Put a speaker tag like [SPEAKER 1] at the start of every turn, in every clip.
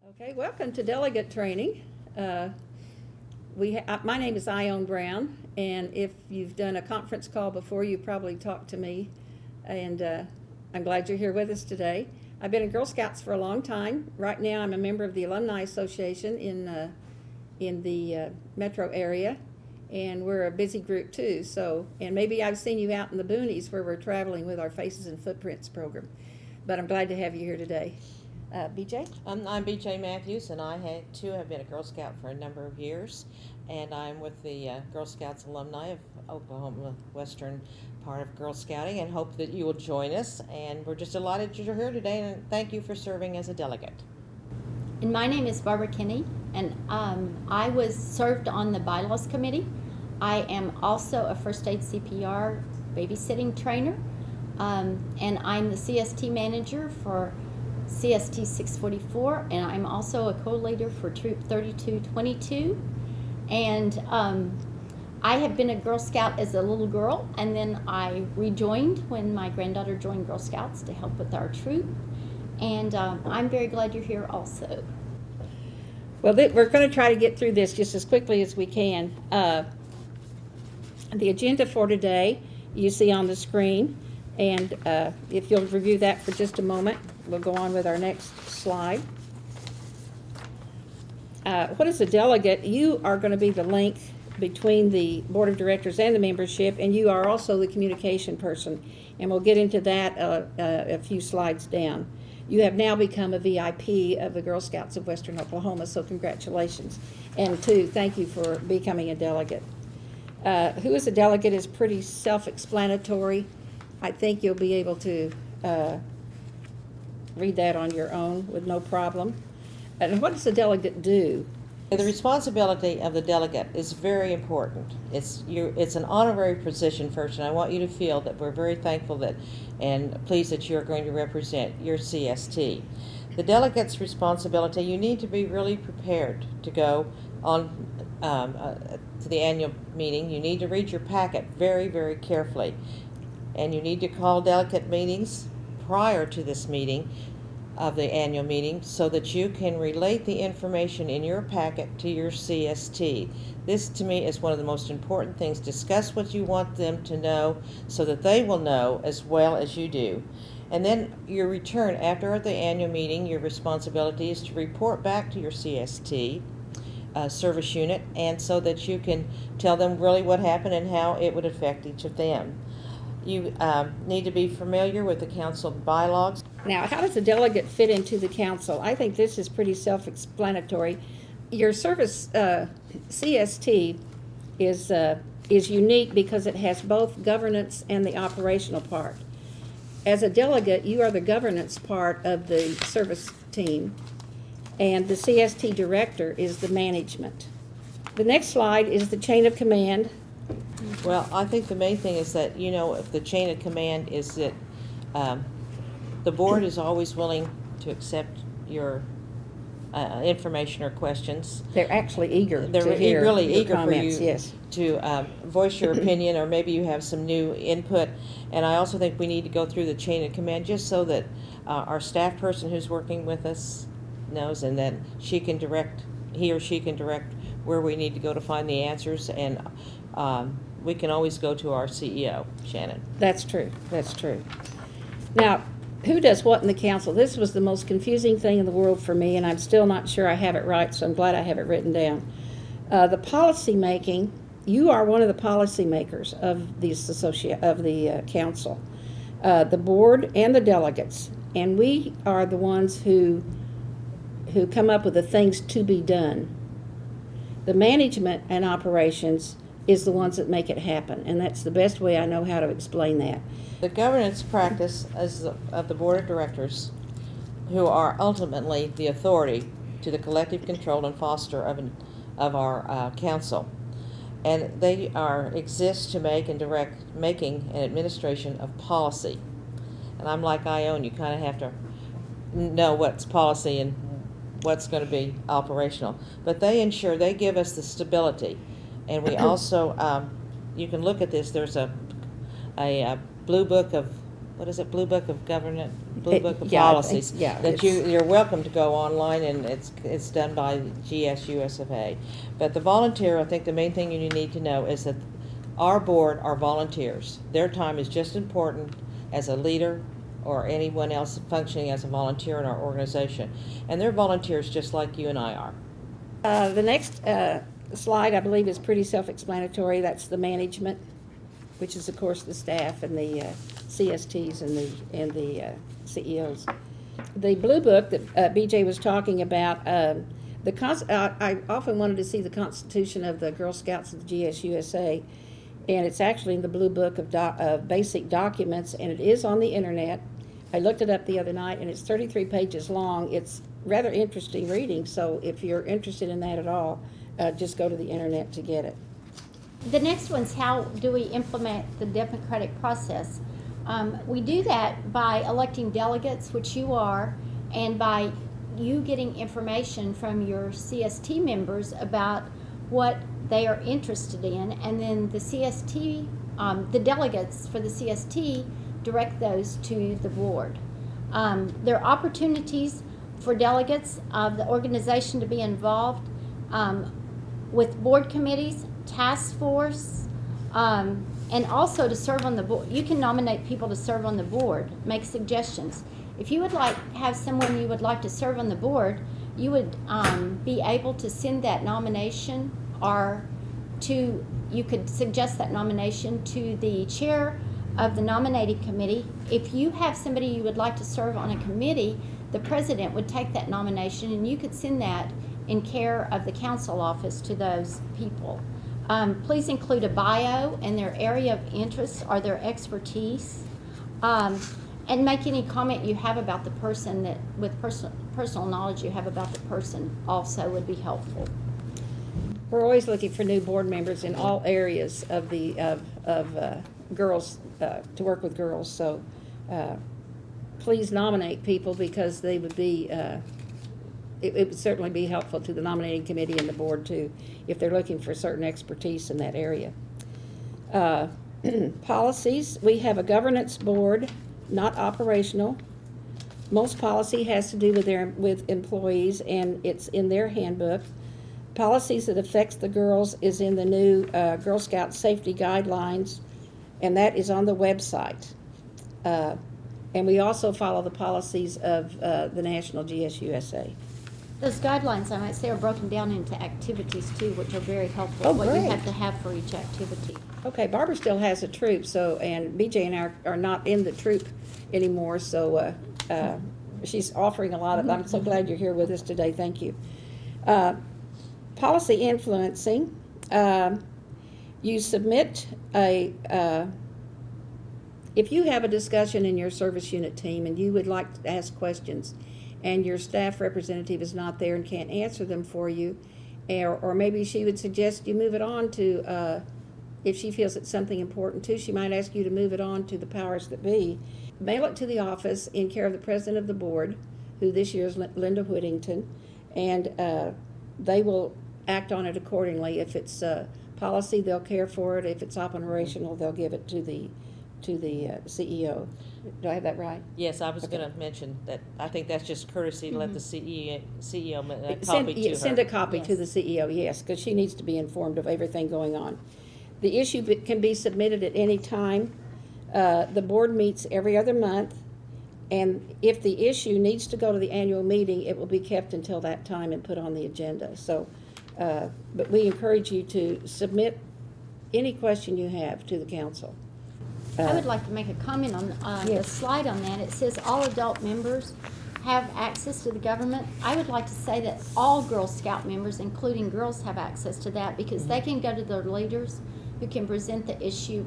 [SPEAKER 1] Okay, welcome to Delegate Training. My name is Ione Brown, and if you've done a conference call before, you've probably talked to me, and I'm glad you're here with us today. I've been in Girl Scouts for a long time. Right now, I'm a member of the Alumni Association in the metro area, and we're a busy group too. And maybe I've seen you out in the boonies where we're traveling with our Faces and Footprints program, but I'm glad to have you here today. BJ?
[SPEAKER 2] I'm BJ Matthews, and I have been a Girl Scout for a number of years, and I'm with the Girl Scouts alumni of Oklahoma Western part of Girl Scouting, and hope that you will join us. And we're just delighted you're here today, and thank you for serving as a delegate.
[SPEAKER 3] And my name is Barbara Kinney, and I was served on the bylaws committee. I am also a first aid CPR babysitting trainer, and I'm the CST manager for CST 644, and I'm also a co-leader for Troop 3222. And I have been a Girl Scout as a little girl, and then I rejoined when my granddaughter joined Girl Scouts to help with our troop. And I'm very glad you're here also.
[SPEAKER 1] Well, we're going to try to get through this just as quickly as we can. The agenda for today you see on the screen, and if you'll review that for just a moment, we'll go on with our next slide. What is a delegate? You are going to be the link between the board of directors and the membership, and you are also the communication person, and we'll get into that a few slides down. You have now become a VIP of the Girl Scouts of Western Oklahoma, so congratulations. And two, thank you for becoming a delegate. Who is a delegate is pretty self-explanatory. I think you'll be able to read that on your own with no problem. And what does a delegate do?
[SPEAKER 2] The responsibility of the delegate is very important. It's an honorary position first, and I want you to feel that we're very thankful that and pleased that you're going to represent your CST. The delegate's responsibility, you need to be really prepared to go on to the annual meeting. You need to read your packet very, very carefully, and you need to call delegate meetings prior to this meeting of the annual meeting so that you can relate the information in your packet to your CST. This to me is one of the most important things. Discuss what you want them to know so that they will know as well as you do. And then your return after the annual meeting, your responsibility is to report back to your CST service unit, and so that you can tell them really what happened and how it would affect each of them. You need to be familiar with the council bylaws.
[SPEAKER 1] Now, how does a delegate fit into the council? I think this is pretty self-explanatory. Your service CST is unique because it has both governance and the operational part. As a delegate, you are the governance part of the service team, and the CST director is the management. The next slide is the chain of command.
[SPEAKER 2] Well, I think the main thing is that, if the chain of command is that the board is always willing to accept your information or questions.
[SPEAKER 1] They're actually eager
[SPEAKER 2] They're
[SPEAKER 1] to hear
[SPEAKER 2] really
[SPEAKER 1] your
[SPEAKER 2] eager
[SPEAKER 1] comments,
[SPEAKER 2] for you
[SPEAKER 1] yes.
[SPEAKER 2] to voice your opinion, or maybe you have some new input. And I also think we need to go through the chain of command just so that our staff person who's working with us knows, and then he or she can direct where we need to go to find the answers. And we can always go to our CEO, Shannon.
[SPEAKER 1] That's true. That's true. Now, who does what in the council? This was the most confusing thing in the world for me, and I'm still not sure I have it right, so I'm glad I have it written down. The policy making, you are one of the policy makers of the council, the board and the delegates, and we are the ones who come up with the things to be done. The management and operations is the ones that make it happen, and that's the best way I know how to explain that.
[SPEAKER 2] The governance practice of the board of directors, who are ultimately the authority to the collective control and foster of our council, and they exist to make and direct making and administration of policy. And I'm like Ione, you kind of have to know what's policy and what's going to be operational, but they give us the stability. And we also, you can look at this, there's a blue book of what is it, Blue Book of Government, Blue Book of
[SPEAKER 1] Yeah, I think-
[SPEAKER 2] Policies.
[SPEAKER 1] yeah,
[SPEAKER 2] That
[SPEAKER 1] it's-
[SPEAKER 2] you're welcome to go online, and it's done by GSUS of A. But the volunteer, I think the main thing you need to know is that our board are volunteers. Their time is just important as a leader or anyone else functioning as a volunteer in our organization. And they're volunteers just like you and I are.
[SPEAKER 1] The next slide, I believe, is pretty self-explanatory. That's the management, which is, of course, the staff and the CSTs and the CEOs. The blue book that BJ was talking about, I often wanted to see the Constitution of the Girl Scouts of the GSUSA, and it's actually in the blue book of basic documents, and it is on the internet. I looked it up the other night, and it's 33 pages long. It's rather interesting reading, so if you're interested in that at all, just go to the internet to get it.
[SPEAKER 3] The next one's how do we implement the democratic process? We do that by electing delegates, which you are, and by you getting information from your CST members about what they are interested in, and then the CST, the delegates for the CST direct those to the board. There are opportunities for delegates of the organization to be involved with board committees, task force, and also to serve on the board. You can nominate people to serve on the board, make suggestions. If you would like have someone you would like to serve on the board, you would be able to send that nomination, or you could suggest that nomination to the chair of the nominating committee. If you have somebody you would like to serve on a committee, the president would take that nomination, and you could send that in care of the council office to those people. Please include a bio and their area of interest or their expertise, and make any comment you have about the person that, with personal knowledge you have about the person, also would be helpful.
[SPEAKER 1] We're always looking for new board members in all areas of the girls to work with girls. So please nominate people, because they would be. It would certainly be helpful to the nominating committee and the board too, if they're looking for certain expertise in that area. Policies, we have a governance board, not operational. Most policy has to do with employees, and it's in their handbook. Policies that affects the girls is in the new Girl Scout safety guidelines, and that is on the website. And we also follow the policies of the National GSUSA.
[SPEAKER 3] Those guidelines, I might say, are broken down into activities too, which are very helpful.
[SPEAKER 1] Oh,
[SPEAKER 3] what you
[SPEAKER 1] great.
[SPEAKER 3] have to have for each activity.
[SPEAKER 1] Okay, Barbara still has a troop, so, and BJ and I are not in the troop anymore, so she's offering a lot of, I'm so glad you're here with us today, thank you. Policy influencing, you submit if you have a discussion in your service unit team and you would like to ask questions, and your staff representative is not there and can't answer them for you, or maybe she would suggest you move it on to, if she feels it's something important too, she might ask you to move it on to the powers that be. Mail it to the office in care of the president of the board, who this year is Linda Whittington, and they will act on it accordingly. If it's policy, they'll care for it. If it's operational, they'll give it to the CEO. Do I have that right?
[SPEAKER 2] Yes, I was
[SPEAKER 1] Okay.
[SPEAKER 2] going to mention that. I think that's just courtesy to let the CEO copy
[SPEAKER 1] Send
[SPEAKER 2] to her.
[SPEAKER 1] Send a copy to
[SPEAKER 3] Yes.
[SPEAKER 1] the CEO, yes, because she needs to be informed of everything going on. The issue can be submitted at any time. The board meets every other month, and if the issue needs to go to the annual meeting, it will be kept until that time and put on the agenda. So, but we encourage you to submit any question you have to the council.
[SPEAKER 3] I would like to make a comment on the
[SPEAKER 1] Yes.
[SPEAKER 3] slide on that. It says all adult members have access to the government. I would like to say that all Girl Scout members, including girls, have access to that, because they can go to their leaders who can present the issue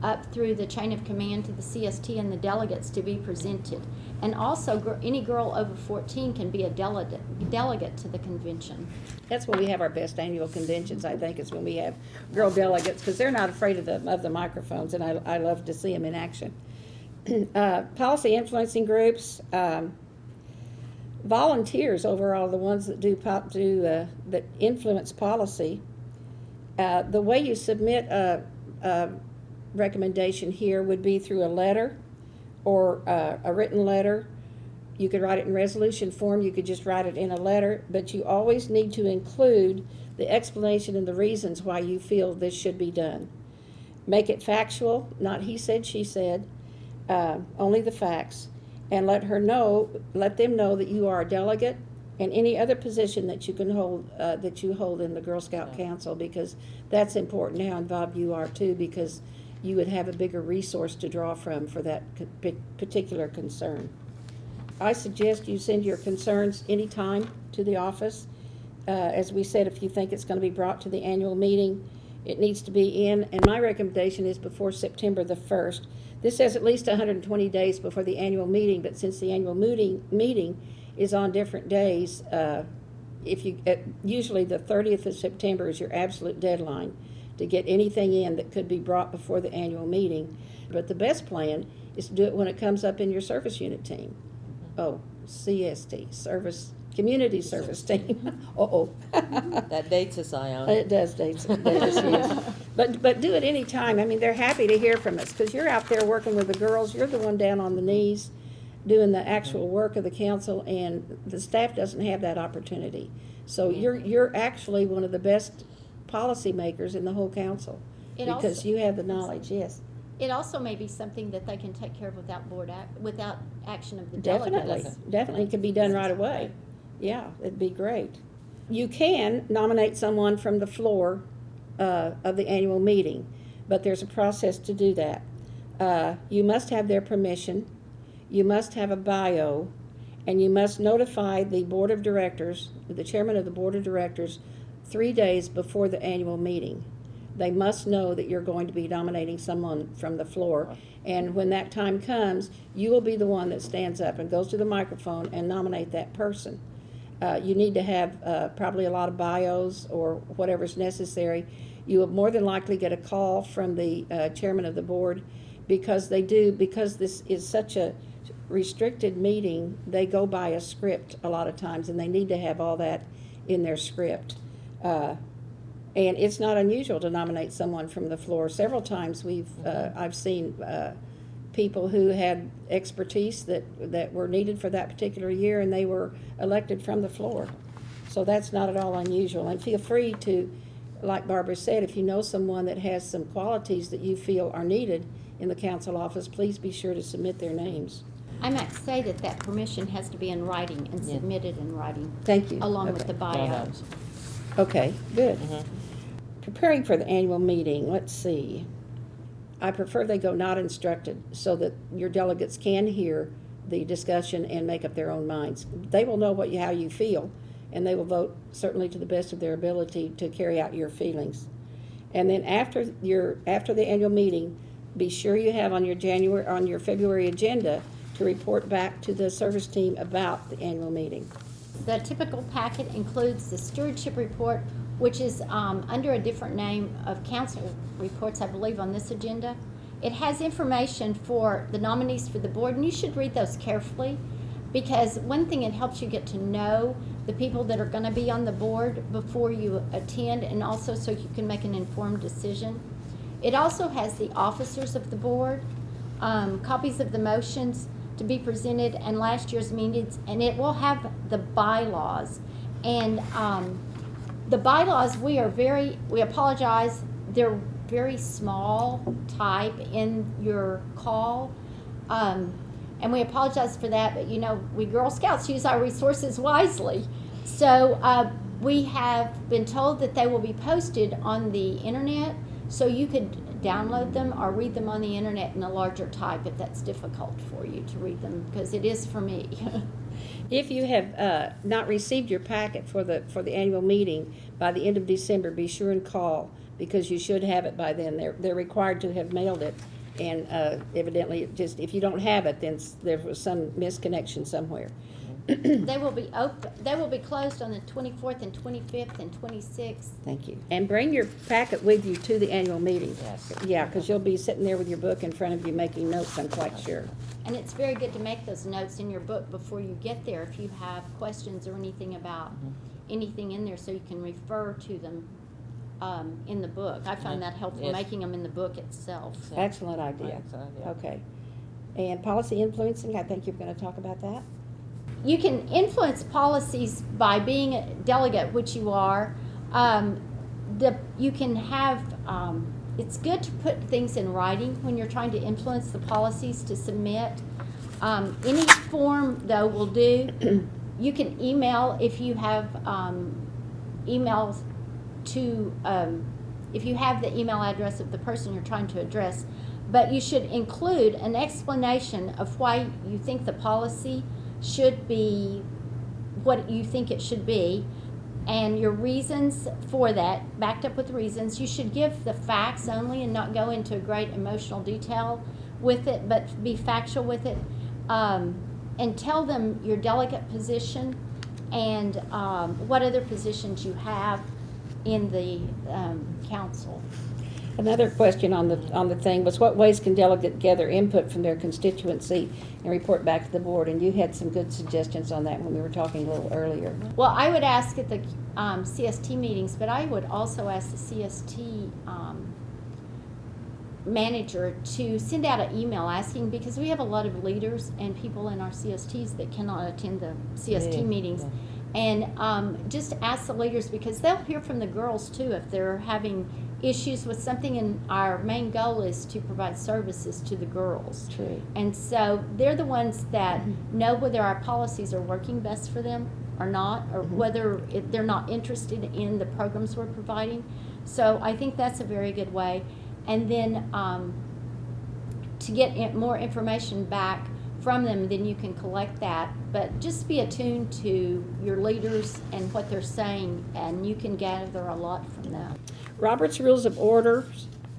[SPEAKER 3] up through the chain of command to the CST and the delegates to be presented. And also, any girl over 14 can be a delegate to the convention.
[SPEAKER 1] That's when we have our best annual conventions, I think, is when we have girl delegates, because they're not afraid of the microphones, and I love to see them in action. Policy influencing groups, volunteers overall, the ones that that influence policy. The way you submit a recommendation here would be through a letter or a written letter. You could write it in resolution form, you could just write it in a letter, but you always need to include the explanation and the reasons why you feel this should be done. Make it factual, not he said, she said, only the facts, and let them know that you are a delegate and any other position that you can hold, that you hold in the Girl Scout Council, because that's important now, and Bob, you are too, because you would have a bigger resource to draw from for that particular concern. I suggest you send your concerns anytime to the office. As we said, if you think it's going to be brought to the annual meeting, it needs to be in, and my recommendation is before September the 1st. This says at least 120 days before the annual meeting, but since the annual meeting is on different days, usually the 30th of September is your absolute deadline to get anything in that could be brought before the annual meeting. But the best plan is to do it when it comes up in your service unit team. Oh, CST, community service team.
[SPEAKER 2] That dates us, Ion.
[SPEAKER 1] It does date us, yes. But do it any time. I mean, they're happy to hear from us, because you're out there working with the girls. You're the one down on the knees doing the actual work of the council, and the staff doesn't have that opportunity. So you're actually one of the best policymakers in the whole council, because you have the knowledge, yes.
[SPEAKER 3] It also may be something that they can take care of without without action of the
[SPEAKER 1] Definitely,
[SPEAKER 3] delegates.
[SPEAKER 1] definitely, it can be done right away. Yeah, it'd be great. You can nominate someone from the floor of the annual meeting, but there's a process to do that. You must have their permission, you must have a bio, and you must notify the board of directors, the chairman of the board of directors, 3 days before the annual meeting. They must know that you're going to be nominating someone from the floor. And when that time comes, you will be the one that stands up and goes to the microphone and nominate that person. You need to have probably a lot of bios or whatever's necessary. You will more than likely get a call from the chairman of the board, because this is such a restricted meeting, they go by a script a lot of times, and they need to have all that in their script. And it's not unusual to nominate someone from the floor. Several times I've seen people who had expertise that were needed for that particular year, and they were elected from the floor. So that's not at all unusual. And feel free to, like Barbara said, if you know someone that has some qualities that you feel are needed in the council office, please be sure to submit their names.
[SPEAKER 3] I might say that permission has to be in writing and submitted in writing.
[SPEAKER 1] Thank you.
[SPEAKER 3] Along with the bio.
[SPEAKER 1] Okay, good. Preparing for the annual meeting, let's see. I prefer they go not instructed, so that your delegates can hear the discussion and make up their own minds. They will know how you feel, and they will vote certainly to the best of their ability to carry out your feelings. And then after the annual meeting, be sure you have on your February agenda to report back to the service team about the annual meeting.
[SPEAKER 3] The typical packet includes the stewardship report, which is under a different name of council reports, I believe, on this agenda. It has information for the nominees for the board, and you should read those carefully, because one thing, it helps you get to know the people that are going to be on the board before you attend, and also so you can make an informed decision. It also has the officers of the board, copies of the motions to be presented, and last year's meetings, and it will have the bylaws. And the bylaws, we apologize, they're very small type in your call. And we apologize for that, but we Girl Scouts use our resources wisely. So we have been told that they will be posted on the internet, so you could download them or read them on the internet in a larger type if that's difficult for you to read them, because it is for me.
[SPEAKER 1] If you have not received your packet for the annual meeting by the end of December, be sure and call, because you should have it by then. They're required to have mailed it, and evidently, just if you don't have it, then there was some misconnection somewhere.
[SPEAKER 3] They will be closed on the 24th and 25th and 26th.
[SPEAKER 1] Thank you. And bring your packet with you to the annual meeting.
[SPEAKER 2] Yes.
[SPEAKER 1] Yeah, because you'll be sitting there with your book in front of you making notes, I'm quite sure.
[SPEAKER 3] And it's very good to make those notes in your book before you get there if you have questions or anything about anything in there, so you can refer to them in the book. I find that helpful,
[SPEAKER 2] Yes.
[SPEAKER 3] making them in the book itself.
[SPEAKER 1] Excellent idea.
[SPEAKER 2] Excellent, yeah.
[SPEAKER 1] Okay. And policy influencing, I think you're going to talk about that.
[SPEAKER 3] You can influence policies by being a delegate, which you are. You can have, it's good to put things in writing when you're trying to influence the policies to submit. Any form, though, will do. You can email if you have emails to, if you have the email address of the person you're trying to address. But you should include an explanation of why you think the policy should be what you think it should be, and your reasons for that, backed up with reasons. You should give the facts only and not go into great emotional detail with it, but be factual with it, and tell them your delegate position and what other positions you have in the council.
[SPEAKER 1] Another question on the thing was, what ways can delegates gather input from their constituency and report back to the board? And you had some good suggestions on that when we were talking a little earlier.
[SPEAKER 3] Well, I would ask at the CST meetings, but I would also ask the CST manager to send out an email asking, because we have a lot of leaders and people in our CSTs that cannot attend the CST meetings.
[SPEAKER 2] Yeah.
[SPEAKER 3] And just ask the leaders, because they'll hear from the girls too if they're having issues with something, and our main goal is to provide services to the girls.
[SPEAKER 1] True.
[SPEAKER 3] And so they're the ones that know whether our policies are working best for them or not, or whether they're not interested in the programs we're providing. So I think that's a very good way. And then to get more information back from them, then you can collect that. But just be attuned to your leaders and what they're saying, and you can gather a lot from that.
[SPEAKER 1] Robert's Rules of Order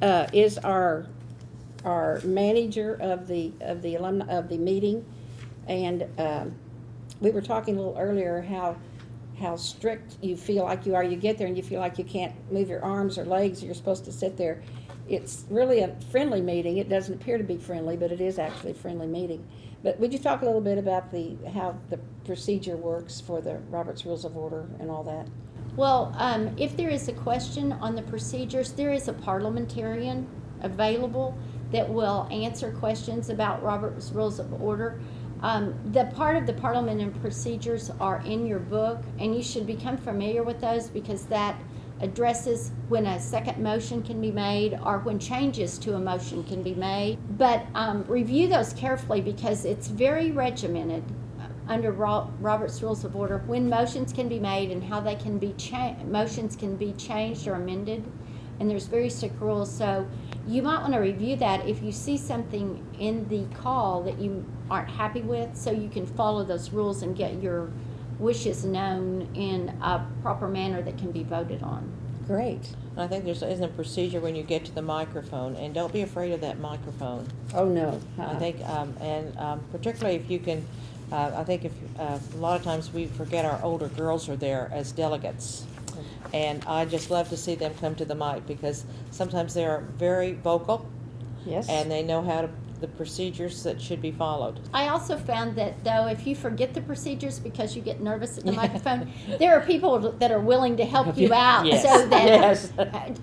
[SPEAKER 1] is our manager of the alumni of the meeting, and we were talking a little earlier how strict you feel like you are. You get there and you feel like you can't move your arms or legs. You're supposed to sit there. It's really a friendly meeting. It doesn't appear to be friendly, but it is actually a friendly meeting. But would you talk a little bit about how the procedure works for the Robert's Rules of Order and all that?
[SPEAKER 3] Well, if there is a question on the procedures, there is a parliamentarian available that will answer questions about Robert's Rules of Order. The part of the parliament and procedures are in your book, and you should become familiar with those, because that addresses when a second motion can be made or when changes to a motion can be made. But review those carefully, because it's very regimented under Robert's Rules of Order when motions can be made and how they can be motions can be changed or amended, and there's very strict rules. So you might want to review that if you see something in the call that you aren't happy with, so you can follow those rules and get your wishes known in a proper manner that can be voted on.
[SPEAKER 1] Great.
[SPEAKER 2] I think there's isn't a procedure when you get to the microphone, and don't be afraid of that microphone.
[SPEAKER 1] Oh, no.
[SPEAKER 2] I think, particularly if you can, I think if a lot of times we forget our older girls are there as delegates, and I just love to see them come to the mic, because sometimes they are very vocal.
[SPEAKER 1] Yes.
[SPEAKER 2] And they know how to the procedures that should be followed.
[SPEAKER 3] I also found that, though, if you forget the procedures because you get nervous at the microphone, there are people that are willing to help you out,
[SPEAKER 2] Yes.
[SPEAKER 3] so that
[SPEAKER 2] Yes.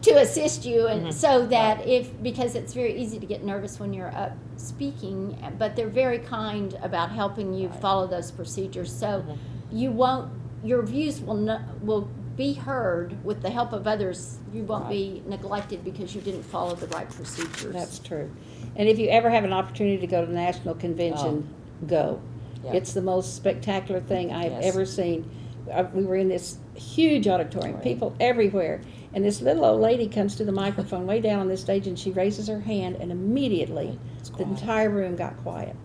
[SPEAKER 3] to assist you, and so that because it's very easy to get nervous when you're up speaking, but they're very kind about helping you follow those procedures. So your views will be heard with the help of others. You won't be neglected because you didn't follow the right procedures.
[SPEAKER 1] That's true. And if you ever have an opportunity to go to the national convention, go.
[SPEAKER 2] Yeah.
[SPEAKER 1] It's the most spectacular thing I have
[SPEAKER 2] Yes.
[SPEAKER 1] ever seen. We were in this huge auditorium,
[SPEAKER 2] Right.
[SPEAKER 1] people everywhere, and this little old lady comes to the microphone way down on this stage, and she raises her hand, and immediately
[SPEAKER 2] It's
[SPEAKER 1] the
[SPEAKER 2] quiet.
[SPEAKER 1] entire room got quiet.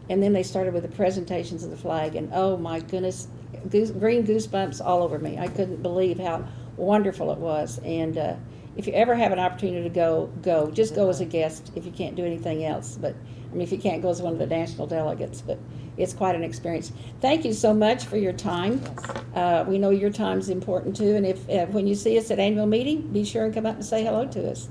[SPEAKER 1] And then they started with the presentations of the flag, and oh my goodness, green goosebumps all over me. I couldn't believe how wonderful it was. And if you ever have an opportunity to go. Just go as a guest if you can't do anything else. But I mean, if you can't go as one of the national delegates, but it's quite an experience. Thank you so much for your time. We know your time's important too. And if when you see us at annual meeting, be sure and come up and say hello to us.